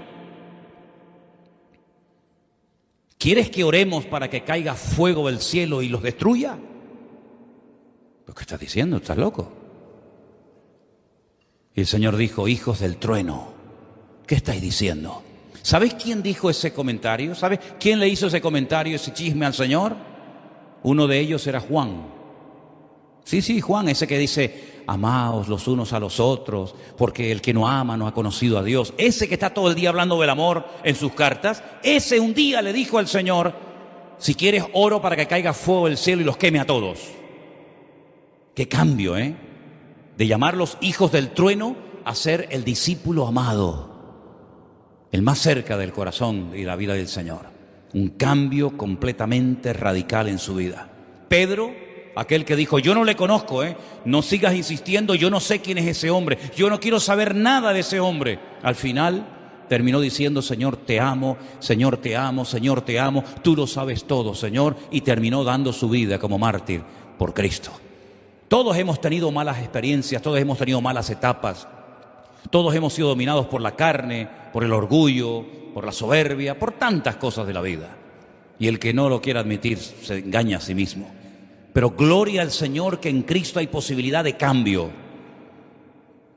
¿Quieres que oremos para que caiga fuego del cielo y los destruya? ¿Lo que estás diciendo? ¿Estás loco? Y el Señor dijo, hijos del trueno, ¿qué estáis diciendo? ¿Sabéis quién dijo ese comentario? ¿Sabes quién le hizo ese comentario, ese chisme al Señor? Uno de ellos era Juan. Sí, Juan, ese que dice, amaos los unos a los otros, porque el que no ama no ha conocido a Dios. Ese que está todo el día hablando del amor en sus cartas, ese un día le dijo al Señor, si quieres oro para que caiga fuego del cielo y los queme a todos. Qué cambio, de llamarlos hijos del trueno a ser el discípulo amado, el más cerca del corazón y la vida del Señor. Un cambio completamente radical en su vida. Pedro, aquel que dijo, yo no le conozco, no sigas insistiendo, yo no sé quién es ese hombre, yo no quiero saber nada de ese hombre. Al final terminó diciendo, Señor, te amo, Señor, te amo, Señor, te amo, tú lo sabes todo, Señor, y terminó dando su vida como mártir por Cristo. Todos hemos tenido malas experiencias, todos hemos tenido malas etapas, todos hemos sido dominados por la carne, por el orgullo, por la soberbia, por tantas cosas de la vida. Y el que no lo quiera admitir se engaña a sí mismo. Pero gloria al Señor que en Cristo hay posibilidad de cambio,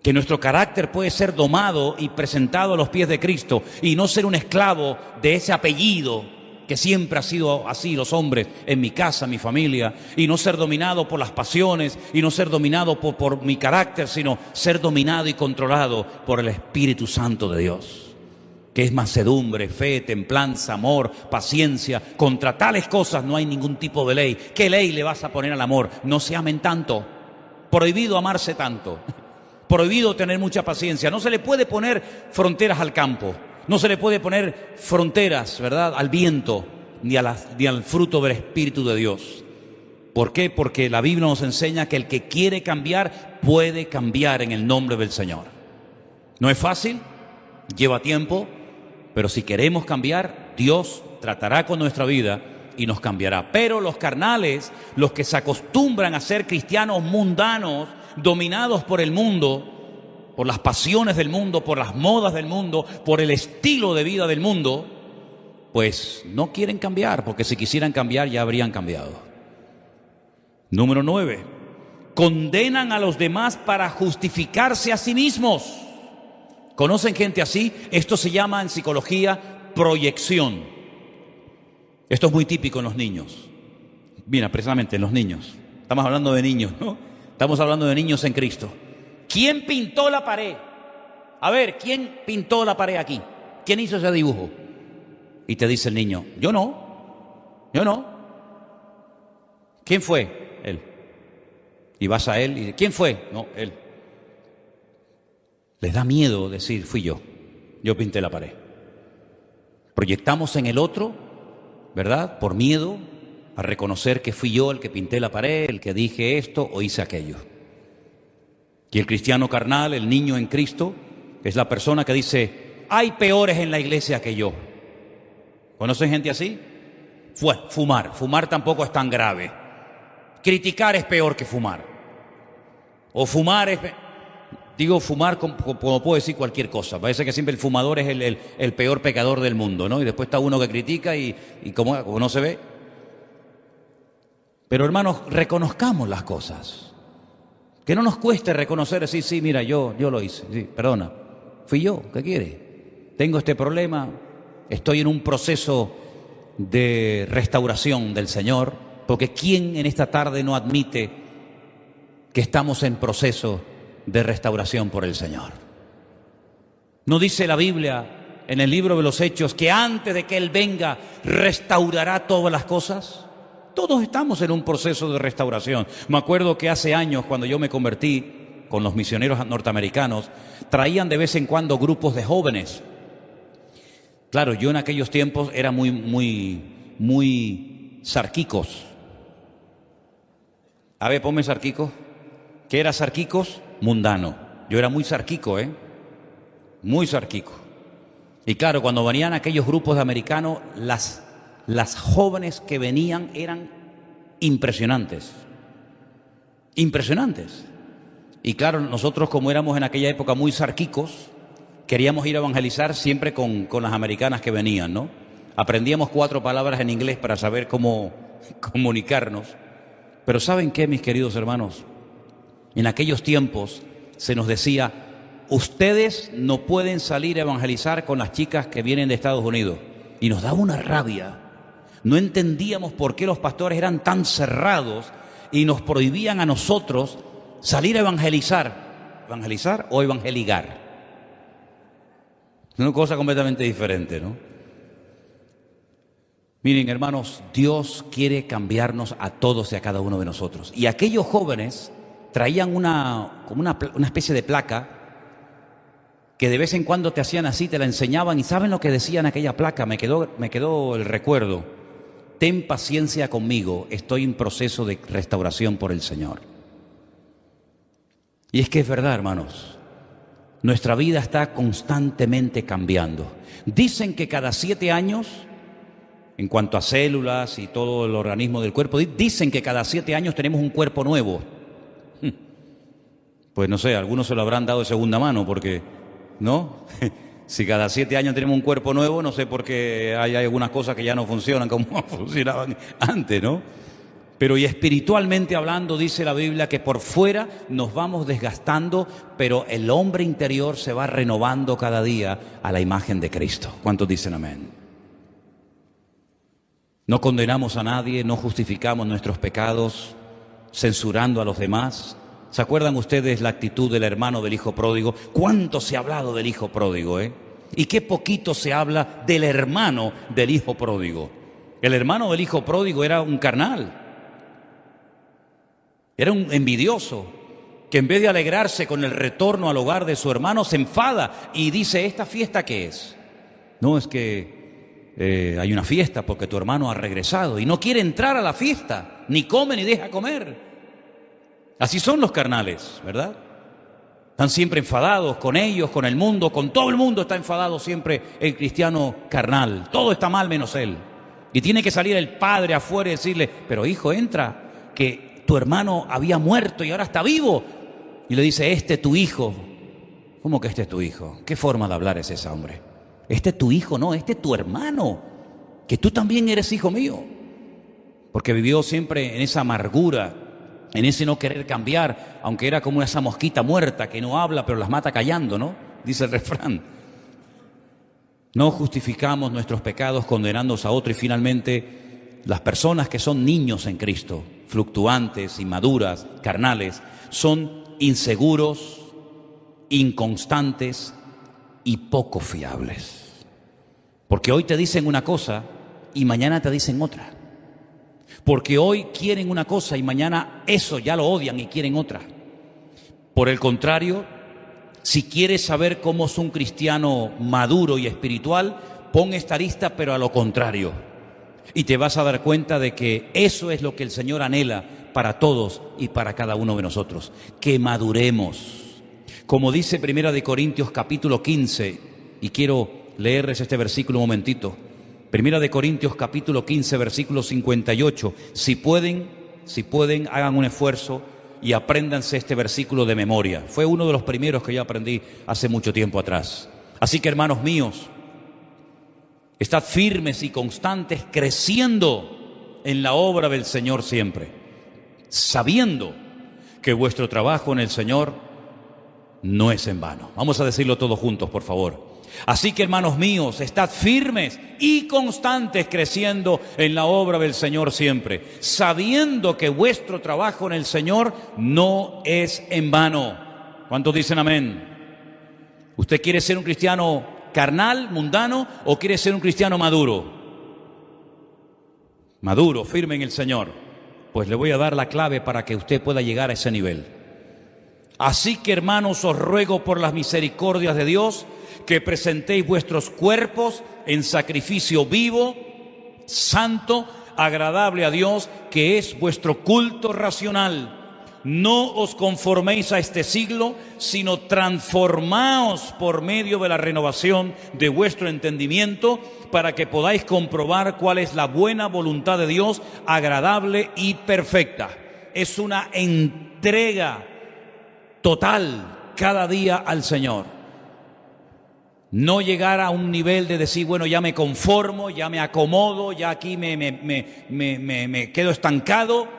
que nuestro carácter puede ser domado y presentado a los pies de Cristo y no ser un esclavo de ese apellido que siempre ha sido así los hombres en mi casa, mi familia, y no ser dominado por las pasiones y no ser dominado por mi carácter, sino ser dominado y controlado por el Espíritu Santo de Dios, que es mansedumbre, fe, templanza, amor, paciencia. Contra tales cosas no hay ningún tipo de ley. ¿Qué ley le vas a poner al amor? No se amen tanto. Prohibido amarse tanto. Prohibido tener mucha paciencia. No se le puede poner fronteras al campo. No se le puede poner fronteras, ¿verdad?, al viento, ni al fruto del Espíritu de Dios. ¿Por qué? Porque la Biblia nos enseña que el que quiere cambiar, puede cambiar en el nombre del Señor. No es fácil, lleva tiempo, pero si queremos cambiar, Dios tratará con nuestra vida y nos cambiará. Pero los carnales, los que se acostumbran a ser cristianos mundanos, dominados por el mundo, por las pasiones del mundo, por las modas del mundo, por el estilo de vida del mundo, pues no quieren cambiar, porque si quisieran cambiar ya habrían cambiado. Número 9. Condenan a los demás para justificarse a sí mismos. ¿Conocen gente así? Esto se llama en psicología proyección. Esto es muy típico en los niños. Mira, precisamente en los niños. Estamos hablando de niños, ¿no? Estamos hablando de niños en Cristo. ¿Quién pintó la pared? A ver, ¿quién pintó la pared aquí? ¿Quién hizo ese dibujo? Y te dice el niño, yo no. ¿Quién fue? Él. Y vas a él y dice, ¿quién fue? No, él. Les da miedo decir, fui yo pinté la pared. Proyectamos en el otro, ¿verdad?, por miedo a reconocer que fui yo el que pinté la pared, el que dije esto o hice aquello. Y el cristiano carnal, el niño en Cristo, es la persona que dice, hay peores en la iglesia que yo. ¿Conocen gente así? Fumar tampoco es tan grave. Criticar es peor que fumar. O fumar es... Digo fumar como puedo decir cualquier cosa. Parece que siempre el fumador es el peor pecador del mundo, ¿no? Y después está uno que critica y como no se ve. Pero hermanos, reconozcamos las cosas. Que no nos cueste reconocer, sí, mira, yo lo hice, sí, perdona, fui yo, ¿qué quiere? Tengo este problema, estoy en un proceso de restauración del Señor, porque ¿quién en esta tarde no admite que estamos en proceso de restauración por el Señor? ¿No dice la Biblia en el libro de los Hechos que antes de que Él venga restaurará todas las cosas? Todos estamos en un proceso de restauración. Me acuerdo que hace años, cuando yo me convertí con los misioneros norteamericanos, traían de vez en cuando grupos de jóvenes. Claro, yo en aquellos tiempos era muy sarquicos. A ver, ponme sarquico. ¿Qué era sarquicos? Mundano. Yo era muy sarquico, muy sarquico. Y claro, cuando venían aquellos grupos de americanos, las jóvenes que venían eran impresionantes. Impresionantes. Y claro, nosotros, como éramos en aquella época muy sarquicos, queríamos ir a evangelizar siempre con las americanas que venían, ¿no? Aprendíamos 4 palabras en inglés para saber cómo comunicarnos. Pero ¿saben qué, mis queridos hermanos? En aquellos tiempos se nos decía: ustedes no pueden salir a evangelizar con las chicas que vienen de Estados Unidos. Y nos daba una rabia. No entendíamos por qué los pastores eran tan cerrados y nos prohibían a nosotros salir a evangelizar. ¿Evangelizar o evangeligar? Es una cosa completamente diferente, ¿no? Miren, hermanos, Dios quiere cambiarnos a todos y a cada uno de nosotros. Y aquellos jóvenes traían como una especie de placa que de vez en cuando te hacían así, te la enseñaban, y ¿saben lo que decía en aquella placa? Me quedó el recuerdo: ten paciencia conmigo, estoy en proceso de restauración por el Señor. Y es que es verdad, hermanos, nuestra vida está constantemente cambiando. Dicen que cada 7 años, en cuanto a células y todo el organismo del cuerpo, dicen que cada 7 años tenemos un cuerpo nuevo. Pues no sé, algunos se lo habrán dado de segunda mano, porque, ¿no? Si cada 7 años tenemos un cuerpo nuevo, no sé por qué hay algunas cosas que ya no funcionan como funcionaban antes, ¿no? Pero y espiritualmente hablando, dice la Biblia que por fuera nos vamos desgastando, pero el hombre interior se va renovando cada día a la imagen de Cristo. ¿Cuántos dicen amén? No condenamos a nadie, no justificamos nuestros pecados censurando a los demás. ¿Se acuerdan ustedes la actitud del hermano del hijo pródigo? ¿Cuánto se ha hablado del hijo pródigo, Y qué poquito se habla del hermano del hijo pródigo. El hermano del hijo pródigo era un carnal. Era un envidioso que en vez de alegrarse con el retorno al hogar de su hermano, se enfada y dice: ¿esta fiesta qué es? No, es que hay una fiesta porque tu hermano ha regresado, y no quiere entrar a la fiesta, ni come ni deja comer. Así son los carnales, ¿verdad? Están siempre enfadados con ellos, con el mundo, con todo el mundo está enfadado siempre el cristiano carnal. Todo está mal menos él. Y tiene que salir el padre afuera y decirle: pero hijo, entra, que tu hermano había muerto y ahora está vivo. Y le dice: este es tu hijo. ¿Cómo que este es tu hijo? ¿Qué forma de hablar es esa, hombre? Este es tu hijo, no, este es tu hermano, que tú también eres hijo mío. Porque vivió siempre en esa amargura, en ese no querer cambiar, aunque era como esa mosquita muerta que no habla pero las mata callando, ¿no? Dice el refrán. No justificamos nuestros pecados condenándonos a otro. Y finalmente, las personas que son niños en Cristo, fluctuantes, inmaduras, carnales, son inseguros, inconstantes y poco fiables. Porque hoy te dicen una cosa y mañana te dicen otra. Porque hoy quieren una cosa y mañana eso ya lo odian y quieren otra. Por el contrario, si quieres saber cómo es un cristiano maduro y espiritual, pon esta lista pero a lo contrario. Y te vas a dar cuenta de que eso es lo que el Señor anhela para todos y para cada uno de nosotros. Que maduremos. Como dice 1 Corintios capítulo 15, y quiero leerles este versículo un momentito. 1 Corintios capítulo 15, versículo 58. Si pueden, hagan un esfuerzo y apréndanse este versículo de memoria. Fue uno de los primeros que yo aprendí hace mucho tiempo atrás. Así que, hermanos míos, estad firmes y constantes, creciendo en la obra del Señor siempre, sabiendo que vuestro trabajo en el Señor no es en vano. Vamos a decirlo todos juntos, por favor. Así que, hermanos míos, estad firmes y constantes, creciendo en la obra del Señor siempre, sabiendo que vuestro trabajo en el Señor no es en vano. ¿Cuántos dicen amén? ¿Usted quiere ser un cristiano carnal, mundano, o quiere ser un cristiano maduro? Maduro, firme en el Señor. Pues le voy a dar la clave para que usted pueda llegar a ese nivel. Así que, hermanos, os ruego por las misericordias de Dios que presentéis vuestros cuerpos en sacrificio vivo, santo, agradable a Dios, que es vuestro culto racional. No os conforméis a este siglo, sino transformaos por medio de la renovación de vuestro entendimiento, para que podáis comprobar cuál es la buena voluntad de Dios, agradable y perfecta. Es una entrega total cada día al Señor. No llegar a un nivel de decir, bueno, ya me conformo, ya me acomodo, ya aquí me quedo estancado,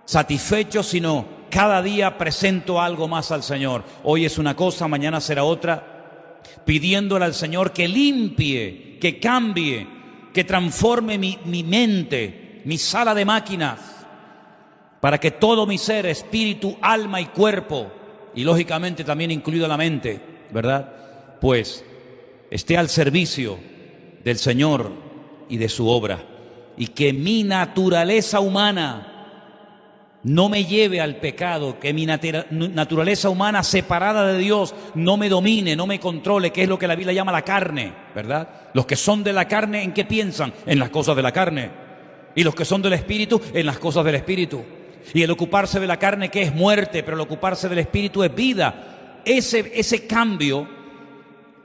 satisfecho, sino cada día presento algo más al Señor. Hoy es una cosa, mañana será otra, pidiéndole al Señor que limpie, que cambie, que transforme mi mente, mi sala de máquinas, para que todo mi ser, espíritu, alma y cuerpo, y lógicamente también incluido la mente, ¿verdad?, pues esté al servicio del Señor y de su obra, y que mi naturaleza humana no me lleve al pecado, que mi naturaleza humana separada de Dios no me domine, no me controle, que es lo que la Biblia llama la carne, ¿verdad? Los que son de la carne, ¿en qué piensan? En las cosas de la carne. Y los que son del Espíritu, en las cosas del Espíritu. Y el ocuparse de la carne, que es muerte, pero el ocuparse del Espíritu es vida. Ese cambio,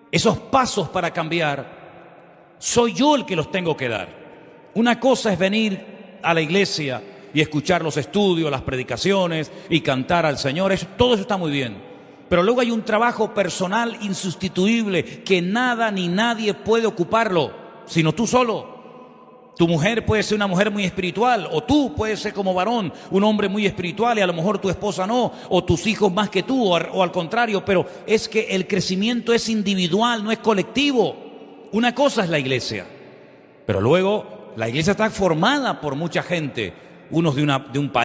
esos pasos para cambiar, soy yo el que los tengo que dar. Una cosa es venir a la iglesia y escuchar los estudios, las predicaciones y cantar al Señor. Todo eso está muy bien. Pero luego hay un trabajo personal insustituible que nada ni nadie puede ocuparlo, sino tú solo. Tu mujer puede ser una mujer muy espiritual, o tú puedes ser como varón un hombre muy espiritual y a lo mejor tu esposa no, o tus hijos más que tú, o al contrario, pero es que el crecimiento es individual, no es colectivo. Una cosa es la iglesia, pero luego la iglesia está formada por mucha gente, unos de un país,